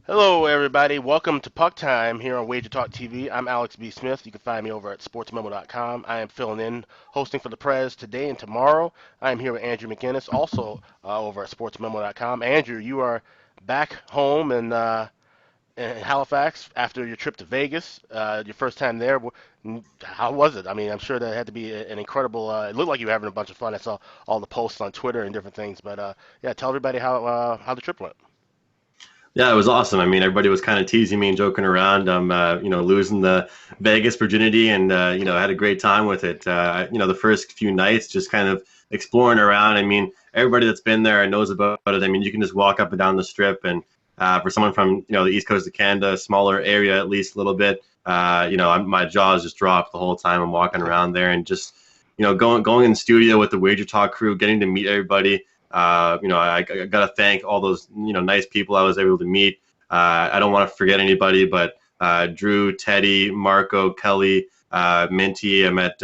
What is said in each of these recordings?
Hello, everybody. Welcome to Puck Time here on WagerTalk TV. I'm Alex B. Smith. You can find me over at sportsmemo.com. I am filling in, hosting for the Prez today and tomorrow. I am here with Andrew McInnis, also over at sportsmemo.com. Andrew, you are back home in Halifax after your trip to Vegas, your first time there. How was it? I mean, I'm sure that had to be an incredible. It looked like you were having a bunch of fun. I saw all the posts on Twitter and different things. But yeah, tell everybody how the trip went. Yeah, it was awesome. I mean, everybody was kind of teasing me and joking around. I'm, losing the Vegas virginity, and I had a great time with it. The first few nights, just kind of exploring around. I mean, everybody that's been there knows about it. I mean, you can just walk up and down the strip, and for someone from the east coast of Canada, a smaller area at least a little bit, my jaws just dropped the whole time I'm walking around there, and just going in the studio with the Wager Talk crew, getting to meet everybody. I got to thank all those nice people I was able to meet. I don't want to forget anybody, but Drew, Teddy, Marco, Kelly, Minty. I met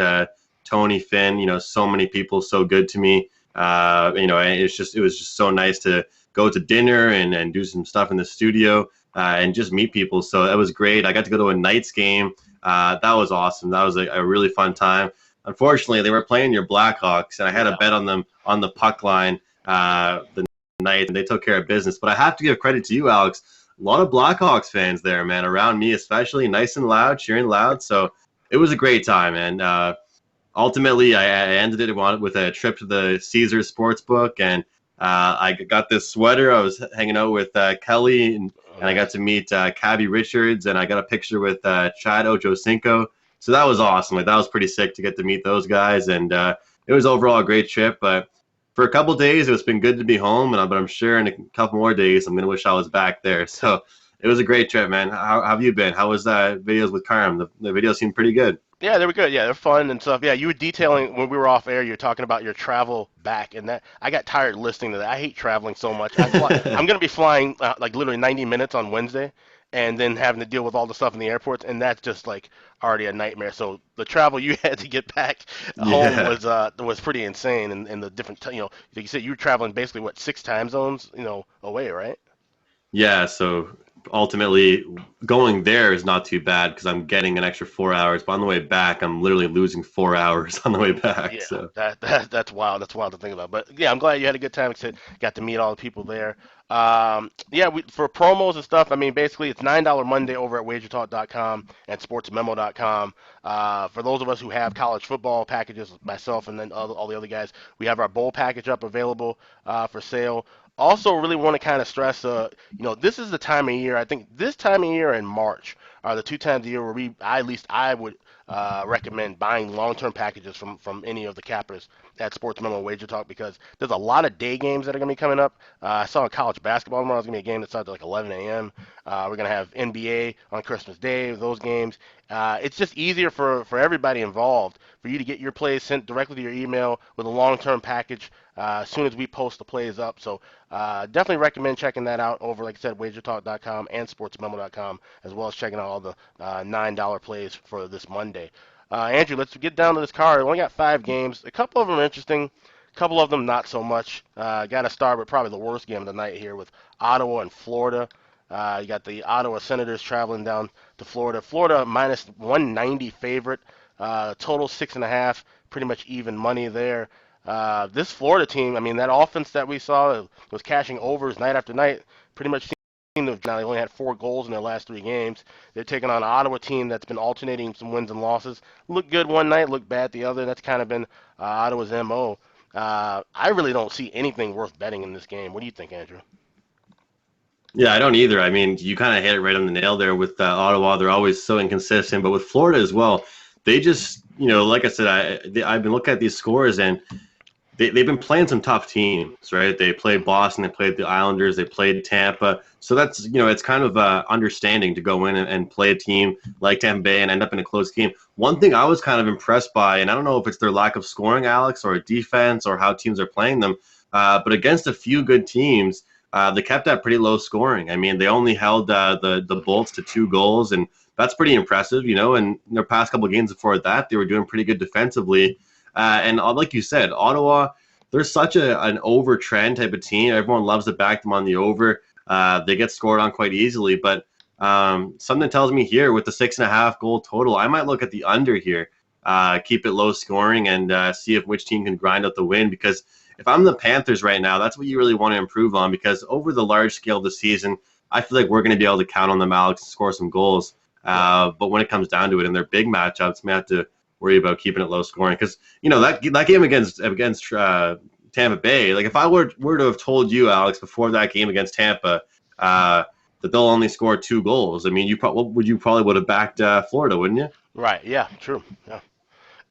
Tony, Finn. So many people, so good to me. And it was just so nice to go to dinner and do some stuff in the studio and just meet people. So that was great. I got to go to a Knights game. That was awesome. That was a really fun time. Unfortunately, they were playing your Blackhawks, and I had a bet on them on the puck line the night, and they took care of business. But I have to give credit to you, Alex. A lot of Blackhawks fans there, man, around me especially, nice and loud, cheering loud. So it was a great time, and ultimately I ended it with a trip to the Caesars Sportsbook, and I got this sweater. I was hanging out with Kelly, and I got to meet Cabby Richards, and I got a picture with Chad Ochocinco. So that was awesome. Like, that was pretty sick to get to meet those guys, and it was overall a great trip. But for a couple of days, it's been good to be home, but I'm sure in a couple more days, I'm gonna wish I was back there. So it was a great trip, man. How have you been? How was videos with Karam? The videos seemed pretty good. Yeah, they were good. Yeah, they're fun and stuff. Yeah, you were detailing when we were off air. You were talking about your travel back, and that I got tired listening to that. I hate traveling so much. I'm gonna be flying like literally 90 minutes on Wednesday, and then having to deal with all the stuff in the airports, and that's just like already a nightmare. So the travel you had to get back home Yeah. was pretty insane, and the different like you said, you were traveling basically what 6 time zones away, right? Yeah, so ultimately going there is not too bad because I'm getting an extra 4 hours, but on the way back, I'm literally losing 4 hours on the way back. Yeah, So that's wild. That's wild to think about. But yeah, I'm glad you had a good time. Except got to meet all the people there. Yeah, for promos and stuff. I mean, basically, it's $9 Monday over at WagerTalk.com and SportsMemo.com. For those of us who have college football packages, myself and then all the other guys, we have our bowl package up available for sale. Also, really want to kind of stress, this is the time of year. I think this time of year and March are the two times of year where at least I would recommend buying long-term packages from any of the cappers at Sports Memo Wager Talk because there's a lot of day games that are going to be coming up. I saw college basketball tomorrow. There's going to be a game that starts at like 11 a.m. We're going to have NBA on Christmas Day, those games. It's just easier for everybody involved for you to get your plays sent directly to your email with a long-term package as soon as we post the plays up. So definitely recommend checking that out over, like I said, wagertalk.com and sportsmemo.com, as well as checking out all the $9 plays for this Monday. Andrew, let's get down to this card. We only got 5 games. A couple of them are interesting. A couple of them not so much. Got to start with probably the worst game of the night here with Ottawa and Florida. You got the Ottawa Senators traveling down to Florida. Florida minus 190 favorite. Total 6.5. Pretty much even money there. This Florida team, I mean, that offense that we saw was cashing overs night after night. Pretty much seemed to have now they only had 4 goals in their last 3 games. They're taking on an Ottawa team that's been alternating some wins and losses. Looked good one night, looked bad the other. That's kind of been Ottawa's MO. I really don't see anything worth betting in this game. What do you think, Andrew? yeah, I don't either. I mean, you kind of hit it right on the nail there with Ottawa. They're always so inconsistent, but with Florida as well, they just, like I said, I've been looking at these scores, and they've been playing some tough teams, right? They played Boston, they played the Islanders, they played Tampa. So that's, it's kind of understanding to go in and play a team like Tampa Bay and end up in a close game. One thing I was kind of impressed by, and I don't know if it's their lack of scoring, Alex, or defense or how teams are playing them, but against a few good teams, they kept that pretty low scoring. I mean, they only held the Bolts to 2 goals, and that's pretty impressive, And in their past couple of games before that, they were doing pretty good defensively. And like you said, Ottawa, they're such an over trend type of team. Everyone loves to back them on the over. They get scored on quite easily, but something tells me here with the 6.5 goal total, I might look at the under here, keep it low scoring, and see if which team can grind out the win. Because if I'm the Panthers right now, that's what you really want to improve on. Because over the large scale of the season, I feel like we're going to be able to count on them, Alex, to score some goals. Yeah. But when it comes down to it, in their big matchups, we have to worry about keeping it low scoring. Because that game against Tampa Bay, like if I were to have told you, Alex, before that game against Tampa, that they'll only score 2 goals. I mean, you probably would have backed Florida, wouldn't you? Right. Yeah. True. Yeah.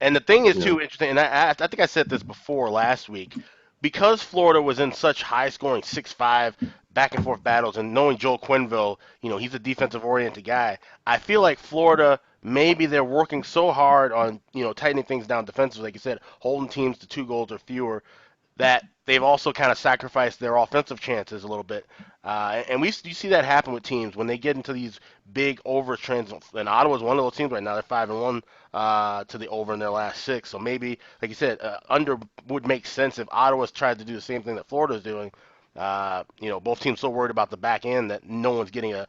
And the thing is You know, too interesting, and I think I said this before last week, because Florida was in such high scoring 6-5 back and forth battles, and knowing Joel Quenneville, he's a defensive oriented guy. I feel like Florida, maybe they're working so hard on tightening things down defensively, like you said, holding teams to 2 goals or fewer, that they've also kind of sacrificed their offensive chances a little bit. And you see that happen with teams when they get into these big over trends. And Ottawa's one of those teams right now. They're 5-1 to the over in their last 6. So maybe, like you said, under would make sense if Ottawa's tried to do the same thing that Florida's doing. Both teams so worried about the back end that no one's getting a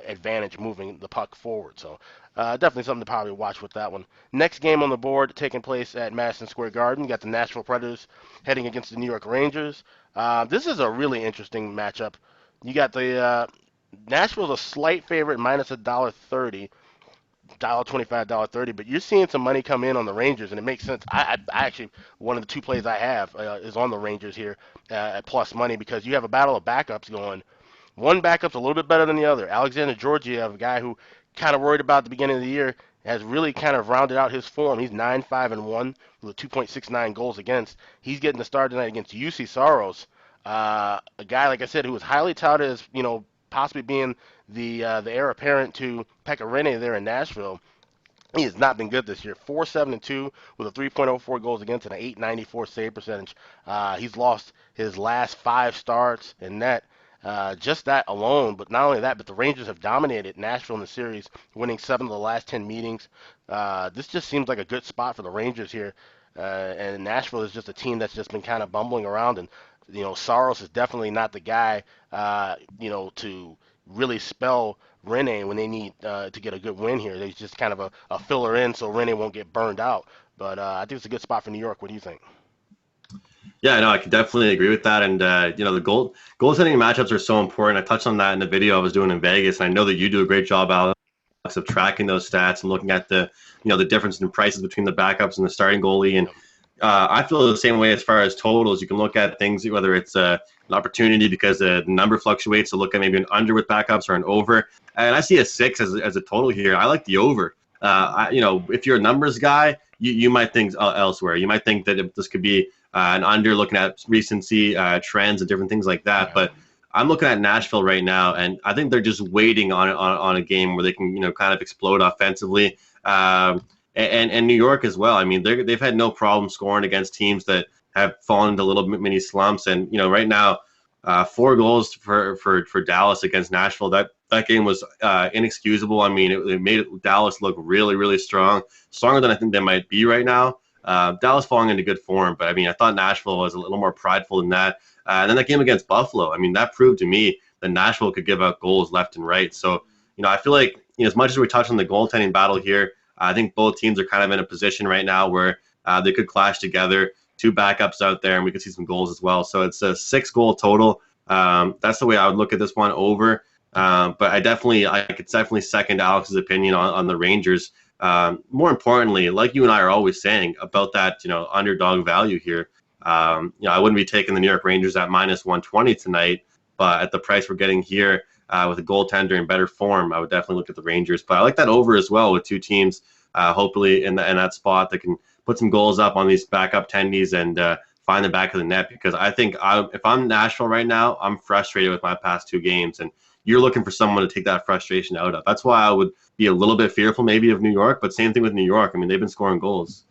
advantage moving the puck forward. So definitely something to probably watch with that one. Next game on the board taking place at Madison Square Garden. You got the Nashville Predators heading against the New York Rangers. This is a really interesting matchup. You got the Nashville's a slight favorite, minus $1.30, $1.25, $1.30, but you're seeing some money come in on the Rangers, and it makes sense. I actually, one of the 2 plays I have is on the Rangers here at plus money, because you have a battle of backups going. One backup's a little bit better than the other. Alexander Georgiev, a guy who kind of worried about at the beginning of the year, has really kind of rounded out his form. He's 9-5-1 with a 2.69 goals against. He's getting the start tonight against UC Saros, a guy, like I said, who was highly touted as possibly being the heir apparent to Pekka Rinne there in Nashville. He has not been good this year. 4-7-2 with a 3.04 goals against and an 894 save percentage. He's lost his last 5 starts in net. Just that alone, but not only that, but the Rangers have dominated Nashville in the series, winning 7 of the last 10 meetings. This just seems like a good spot for the Rangers here. And Nashville is just a team that's just been kind of bumbling around, and Saros is definitely not the guy, to really spell Rinne when they need to get a good win here. They just kind of a filler in so Rinne won't get burned out. But I think it's a good spot for New York. What do you think? Yeah, no, I can definitely agree with that. And the goaltending matchups are so important. I touched on that in the video I was doing in Vegas, and I know that you do a great job, Alex, of tracking those stats and looking at the difference in prices between the backups and the starting goalie. And I feel the same way as far as totals. You can look at things, whether it's an opportunity because the number fluctuates, so look at maybe an under with backups or an over. And I see a 6 as a total here. I like the over. If you're a numbers guy, you might think elsewhere. You might think that this could be an under, looking at recency trends and different things like that. Yeah. But I'm looking at Nashville right now, and I think they're just waiting on a game where they can kind of explode offensively. And New York as well. I mean, they've had no problem scoring against teams that have fallen into little mini slumps. And right now, 4 goals for Dallas against Nashville. That game was inexcusable. I mean, it made Dallas look really, really strong, stronger than I think they might be right now. Dallas falling into good form, but I mean, I thought Nashville was a little more prideful than that. And then that game against Buffalo, I mean, that proved to me that Nashville could give out goals left and right. So, I feel like as much as we touch on the goaltending battle here, I think both teams are kind of in a position right now where they could clash together. 2 backups out there, and we could see some goals as well. So it's a 6-goal total. That's the way I would look at this one over. But I could definitely second Alex's opinion on the Rangers. More importantly, like you and I are always saying about that, underdog value here. I wouldn't be taking the New York Rangers at minus 120 tonight, but at the price we're getting here with a goaltender in better form, I would definitely look at the Rangers. But I like that over as well with 2 teams, hopefully in that spot that can put some goals up on these backup tendies and find the back of the net. Because I think if I'm Nashville right now, I'm frustrated with my past 2 games, and you're looking for someone to take that frustration out of. That's why I would be a little bit fearful maybe of New York, but same thing with New York. I mean, they've been scoring goals.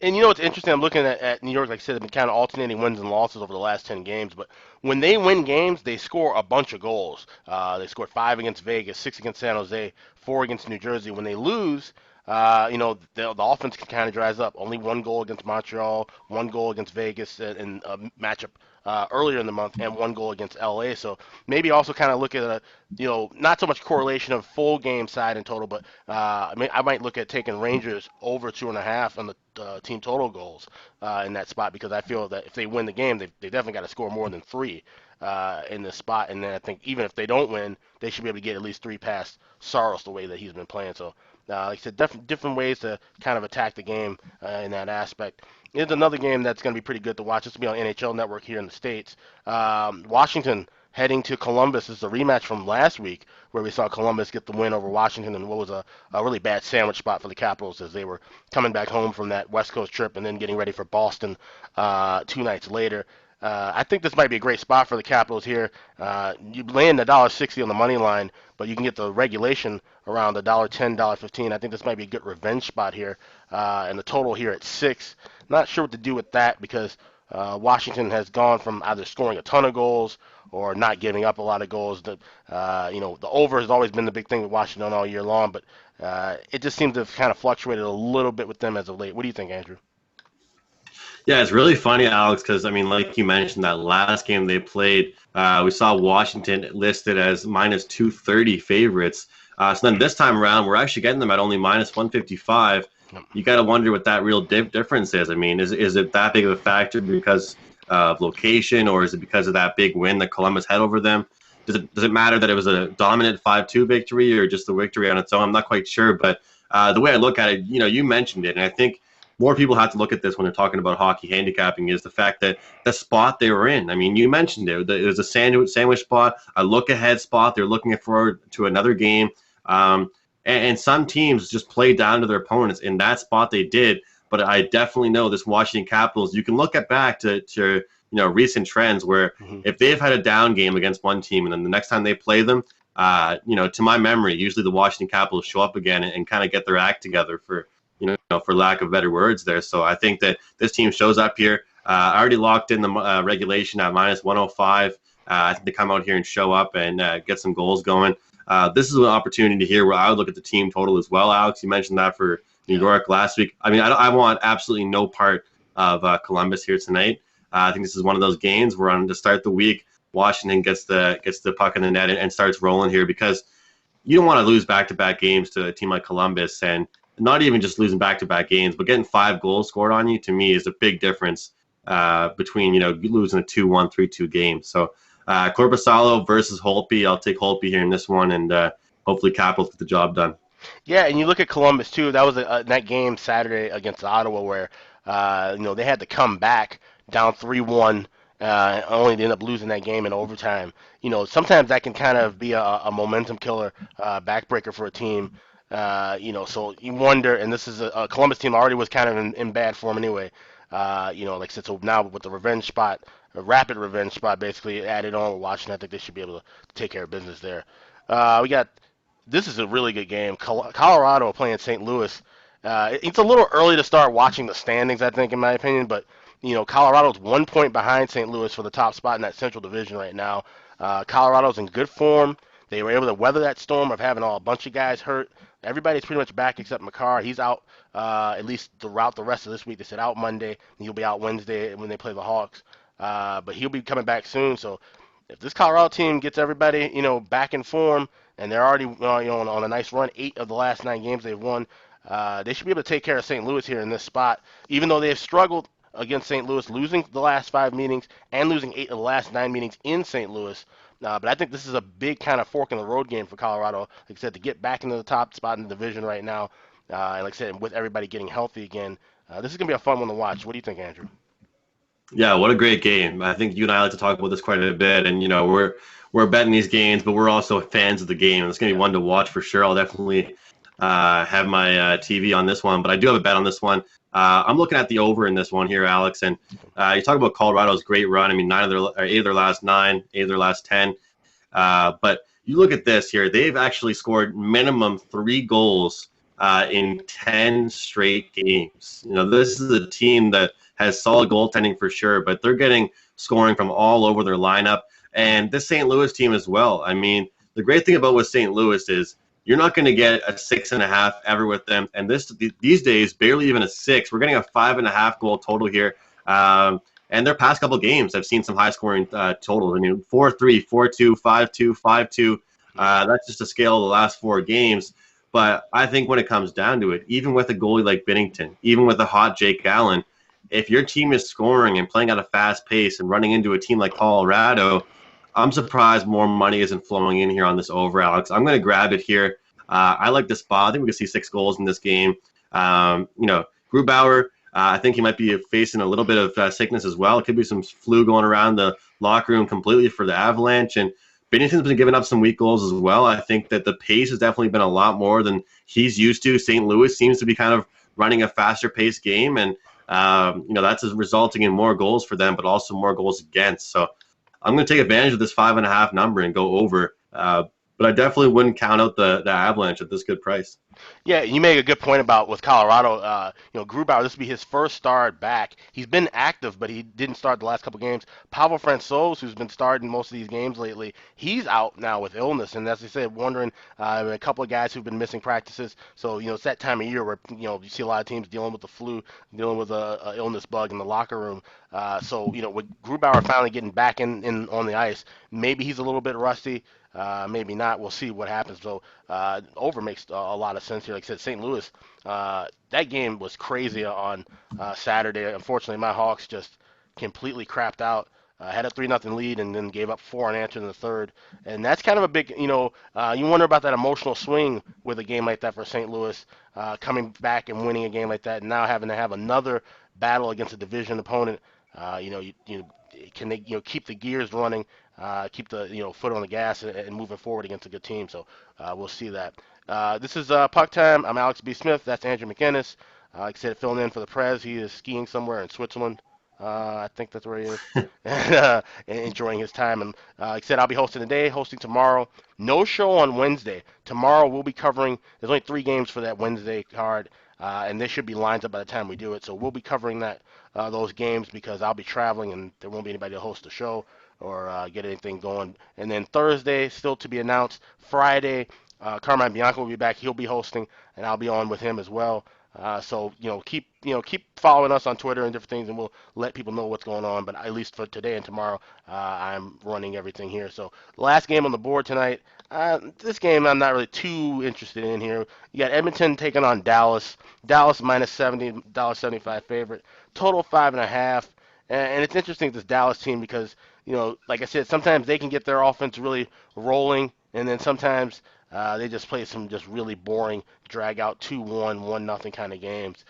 And what's interesting? I'm looking at New York. Like I said, they've been kind of alternating wins and losses over the last 10 games. But when they win games, they score a bunch of goals. They scored 5 against Vegas, 6 against San Jose, 4 against New Jersey. When they lose, the offense can kind of dries up. Only 1 goal against Montreal, 1 goal against Vegas in a matchup earlier in the month and 1 goal against LA. So maybe also kind of look at not so much correlation of full game side and total, but I might look at taking Rangers over 2.5 on the team total goals in that spot, because I feel that if they win the game, they definitely got to score more than three in this spot. And then I think even if they don't win, they should be able to get at least three past Saros the way that he's been playing. So, like I said, different ways to kind of attack the game in that aspect. Here's another game that's going to be pretty good to watch. This will be on NHL Network here in the States. Washington heading to Columbus. This is a rematch from last week where we saw Columbus get the win over Washington in what was a really bad sandwich spot for the Capitals as they were coming back home from that West Coast trip and then getting ready for Boston 2 nights later. I think this might be a great spot for the Capitals here. You land $1.60 on the money line, but you can get the regulation around $1.10, $1.15. I think this might be a good revenge spot here, and the total here at 6. Not sure what to do with that because Washington has gone from either scoring a ton of goals or not giving up a lot of goals. The over has always been the big thing with Washington all year long, but it just seems to have kind of fluctuated a little bit with them as of late. What do you think, Andrew? Yeah, it's really funny, Alex, because, I mean, like you mentioned, that last game they played, we saw Washington listed as minus 230 favorites. So then this time around, we're actually getting them at only minus 155. You got to wonder what that real difference is. I mean, is it that big of a factor because of location, or is it because of that big win that Columbus had over them? Does it matter that it was a dominant 5-2 victory or just the victory on its own? I'm not quite sure, but the way I look at it, you mentioned it, and I think more people have to look at this when they're talking about hockey handicapping is the fact that the spot they were in. I mean, you mentioned it. It was a sandwich spot, a look-ahead spot. They're looking forward to another game. And some teams just play down to their opponents. In that spot they did. But I definitely know this Washington Capitals, you can look back to recent trends where if they've had a down game against one team and then the next time they play them, to my memory, usually the Washington Capitals show up again and kind of get their act together for lack of better words there. So I think that this team shows up here. I already locked in the regulation at minus 105. I think they come out here and show up and get some goals going. This is an opportunity here where I would look at the team total as well. Alex, you mentioned that for New York last week. I mean, I want absolutely no part of Columbus here tonight. I think this is one of those games where to start the week, Washington gets the puck in the net and starts rolling here, because you don't want to lose back-to-back games to a team like Columbus, and not even just losing back-to-back games, but getting 5 goals scored on you, to me, is a big difference between losing a 2-1, 3-2 game. So Korpisalo versus Holtby. I'll take Holtby here in this one, and hopefully Capitals get the job done. Yeah, and you look at Columbus too. That was that game Saturday against Ottawa where they had to come back down 3-1, only to end up losing that game in overtime. Sometimes that can kind of be a momentum killer, backbreaker for a team. So you wonder, and this is a Columbus team already was kind of in bad form anyway. Like I said, so now with the revenge spot, a rapid revenge spot basically added on with Washington, I think they should be able to take care of business there. This is a really good game. Colorado playing St. Louis. It's a little early to start watching the standings, I think, in my opinion, but Colorado's 1 point behind St. Louis for the top spot in that Central Division right now. Colorado's in good form. They were able to weather that storm of having a bunch of guys hurt. Everybody's pretty much back except Makar. He's out at least throughout the rest of this week. They said out Monday, and he'll be out Wednesday when they play the Hawks. But he'll be coming back soon. So if this Colorado team gets everybody, back in form, and they're already, on a nice run, 8 of the last 9 games they've won, they should be able to take care of St. Louis here in this spot. Even though they have struggled against St. Louis, losing the last 5 meetings and losing 8 of the last 9 meetings in St. Louis. But I think this is a big kind of fork in the road game for Colorado, like I said, to get back into the top spot in the division right now. And like I said, with everybody getting healthy again, this is going to be a fun one to watch. What do you think, Andrew? Yeah, what a great game. I think you and I like to talk about this quite a bit, and we're betting these games, but we're also fans of the game. It's going to be one to watch for sure. I'll definitely have my TV on this one, but I do have a bet on this one. I'm looking at the over in this one here, Alex, and you talk about Colorado's great run. I mean, 8 of their last 9, 8 of their last 10. But you look at this here; they've actually scored minimum 3 goals in 10 straight games. This is a team that has solid goaltending for sure, but they're getting scoring from all over their lineup. And this St. Louis team as well. I mean, the great thing about with St. Louis is you're not going to get a 6.5 ever with them. And these days, barely even a 6. We're getting a 5.5 goal total here. And their past couple games, I've seen some high-scoring totals. I mean, 4-3, 4-2, 5-2, 5-2. That's just a scale of the last 4 games. But I think when it comes down to it, even with a goalie like Binnington, even with a hot Jake Allen, if your team is scoring and playing at a fast pace and running into a team like Colorado, I'm surprised more money isn't flowing in here on this over, Alex. I'm going to grab it here. I like this spot. I think we can see 6 goals in this game. Grubauer, I think he might be facing a little bit of sickness as well. It could be some flu going around the locker room completely for the Avalanche. And Binnington's been giving up some weak goals as well. I think that the pace has definitely been a lot more than he's used to. St. Louis seems to be kind of running a faster paced game, and that's resulting in more goals for them, but also more goals against. So I'm going to take advantage of this 5.5 number and go over. But I definitely wouldn't count out the Avalanche at this good price. Yeah, you make a good point about with Colorado. Grubauer, this will be his first start back. He's been active, but he didn't start the last couple games. Pavel Francouz, who's been starting most of these games lately, he's out now with illness. And as I said, wondering a couple of guys who've been missing practices. So it's that time of year where you see a lot of teams dealing with the flu, dealing with a illness bug in the locker room. With Grubauer finally getting back in on the ice, maybe he's a little bit rusty. Maybe not. We'll see what happens. So over makes a lot of sense here. Like I said, St. Louis, that game was crazy on Saturday. Unfortunately, my Hawks just completely crapped out. Had a 3-0 lead and then gave up 4 unanswered in the third. And that's kind of a big, you wonder about that emotional swing with a game like that for St. Louis, coming back and winning a game like that, and now having to have another battle against a division opponent. Can they keep the gears running, keep the foot on the gas and moving forward against a good team. So we'll see that. This is Puck Time. I'm Alex B. Smith. That's Andrew McInnis. Like I said, filling in for the Prez. He is skiing somewhere in Switzerland. I think that's where he is, and enjoying his time. And like I said, I'll be hosting today, hosting tomorrow. No show on Wednesday. Tomorrow we'll be covering. There's only 3 games for that Wednesday card, and there should be lines up by the time we do it. So we'll be covering those games because I'll be traveling and there won't be anybody to host the show or get anything going. And then Thursday, still to be announced. Friday, Carmine Bianco will be back. He'll be hosting, and I'll be on with him as well. So keep following us on Twitter and different things, and we'll let people know what's going on. But at least for today and tomorrow, I'm running everything here. So last game on the board tonight. This game I'm not really too interested in here. You got Edmonton taking on Dallas. Dallas minus $70.75 favorite. Total 5.5. And it's interesting this Dallas team because like I said, sometimes they can get their offense really rolling, and then sometimes they just play some just really boring, drag out 2-1, 1-0 kind of games.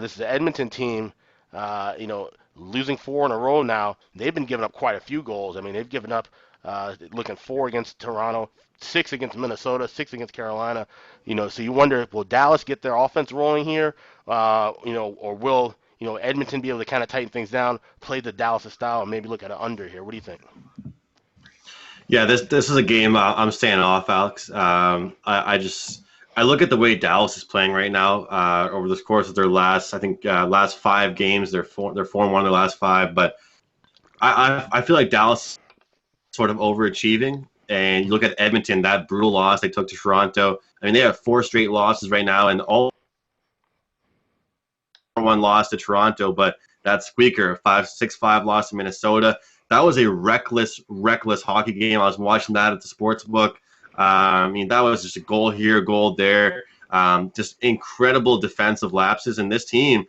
This is the Edmonton team, losing 4 in a row now. They've been giving up quite a few goals. I mean, they've given up, looking 4 against Toronto, 6 against Minnesota, 6 against Carolina. So you wonder, will Dallas get their offense rolling here, or will Edmonton be able to kind of tighten things down, play the Dallas style, and maybe look at an under here? What do you think? Yeah, this is a game I'm staying off, Alex. I look at the way Dallas is playing right now over the course of their last 5 games. They're 4-1 their last 5, but I feel like Dallas is sort of overachieving. And you look at Edmonton, that brutal loss they took to Toronto. I mean, they have 4 straight losses right now, and all 1 loss to Toronto, but that squeaker 6-5 loss to Minnesota. That was a reckless hockey game. I was watching that at the sports book. I mean, that was just a goal here, a goal there. Just incredible defensive lapses. And this team,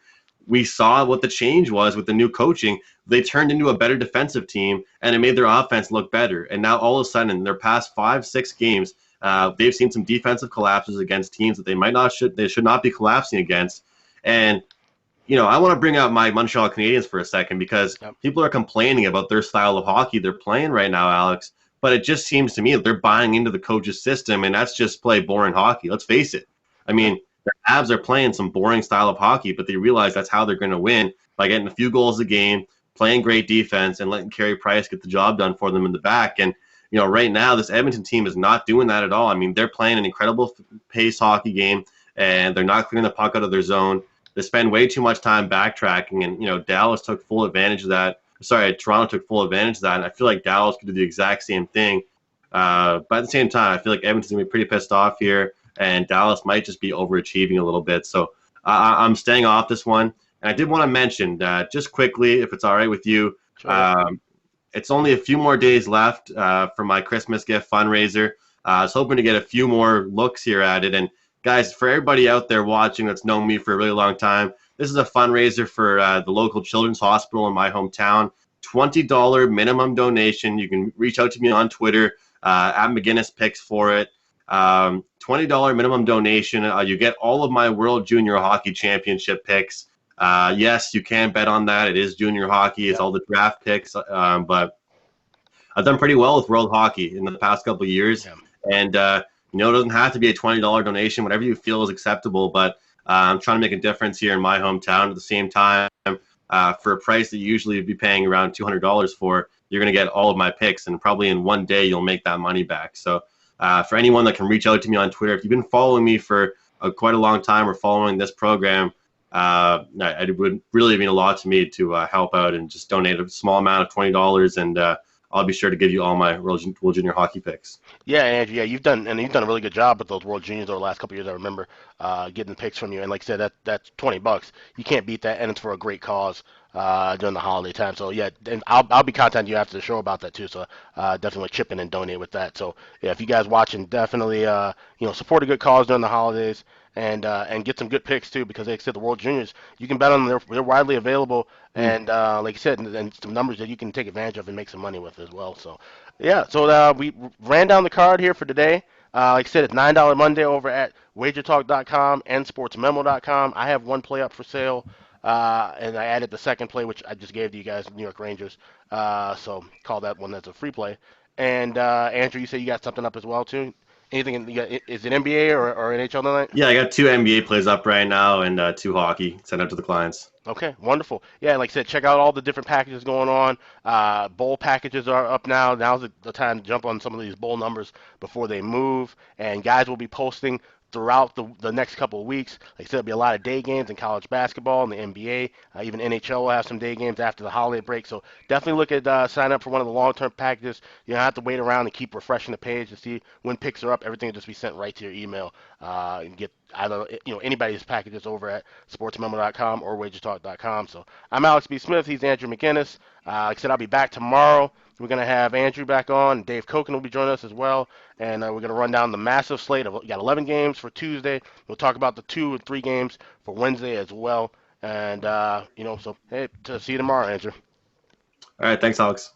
we saw what the change was with the new coaching. They turned into a better defensive team, and it made their offense look better. And now all of a sudden, in their past 5-6 games, they've seen some defensive collapses against teams that they should not be collapsing against. And I want to bring out my Montreal Canadiens for a second because people are complaining about their style of hockey they're playing right now, Alex. But it just seems to me that they're buying into the coach's system, and that's just play boring hockey. Let's face it. I mean, the Avs are playing some boring style of hockey, but they realize that's how they're going to win by getting a few goals a game, playing great defense, and letting Carey Price get the job done for them in the back. And, right now, this Edmonton team is not doing that at all. I mean, they're playing an incredible pace hockey game, and they're not clearing the puck out of their zone. They spend way too much time backtracking, and Dallas took full advantage of that. Toronto took full advantage of that, and I feel like Dallas could do the exact same thing. But at the same time, I feel like Edmonton's going to be pretty pissed off here, and Dallas might just be overachieving a little bit. So I'm staying off this one. And I did want to mention just quickly, if it's all right with you, Sure, yeah. um, it's only a few more days left for my Christmas gift fundraiser. I was hoping to get a few more looks here at it. And guys, for everybody out there watching that's known me for a really long time, this is a fundraiser for the local children's hospital in my hometown. $20 minimum donation. You can reach out to me on Twitter at McGinnis Picks for it. $20 minimum donation. You get all of my World Junior Hockey Championship picks. Yes, you can bet on that. It is junior hockey. It's Yeah. all the draft picks. But I've done pretty well with World Hockey in the past couple of years. Yeah. And, it doesn't have to be a $20 donation, whatever you feel is acceptable. But I'm trying to make a difference here in my hometown. At the same time, for a price that you usually would be paying around $200 for, you're going to get all of my picks. And probably in one day, you'll make that money back. So for anyone that can reach out to me on Twitter, if you've been following me for quite a long time or following this program, it would really mean a lot to me to help out and just donate a small amount of $20, and I'll be sure to give you all my World Junior Hockey picks. Yeah, Andrew. Yeah, you've done a really good job with those World Juniors over the last couple of years. I remember getting the picks from you, and like I said, that's $20. You can't beat that, and it's for a great cause during the holiday time. So yeah, and I'll be contacting you after the show about that too. So definitely chip in and donate with that. So yeah, if you guys watching, definitely support a good cause during the holidays. And get some good picks too, because like I said, the World Juniors, you can bet on them. They're widely available, Mm. and like you said, and some numbers that you can take advantage of and make some money with as well. So yeah, so we ran down the card here for today. Like I said, it's $9 Monday over at WagerTalk.com and SportsMemo.com. I have one play up for sale, and I added the second play, which I just gave to you guys, New York Rangers. So call that one that's a free play. And Andrew, you say you got something up as well too. Anything? Is it NBA or NHL tonight? Yeah, I got two NBA plays up right now and two hockey sent out to the clients. Okay, wonderful. Yeah, and like I said, check out all the different packages going on. Bowl packages are up now. Now's the time to jump on some of these bowl numbers before they move. And guys will be posting throughout the next couple of weeks. Like I said, there'll be a lot of day games in college basketball and the NBA. Even NHL will have some day games after the holiday break. So definitely look at sign up for one of the long-term packages. You don't have to wait around and keep refreshing the page to see when picks are up. Everything will just be sent right to your email. And get either anybody's packages over at sportsmemo.com or wagertalk.com. So I'm Alex B. Smith. He's Andrew McInnis. Like I said, I'll be back tomorrow. We're going to have Andrew back on. Dave Koken will be joining us as well. And we're going to run down the massive slate of we got 11 games for Tuesday. We'll talk about the 2 and 3 games for Wednesday as well. And, so, hey, to see you tomorrow, Andrew. All right, thanks, Alex.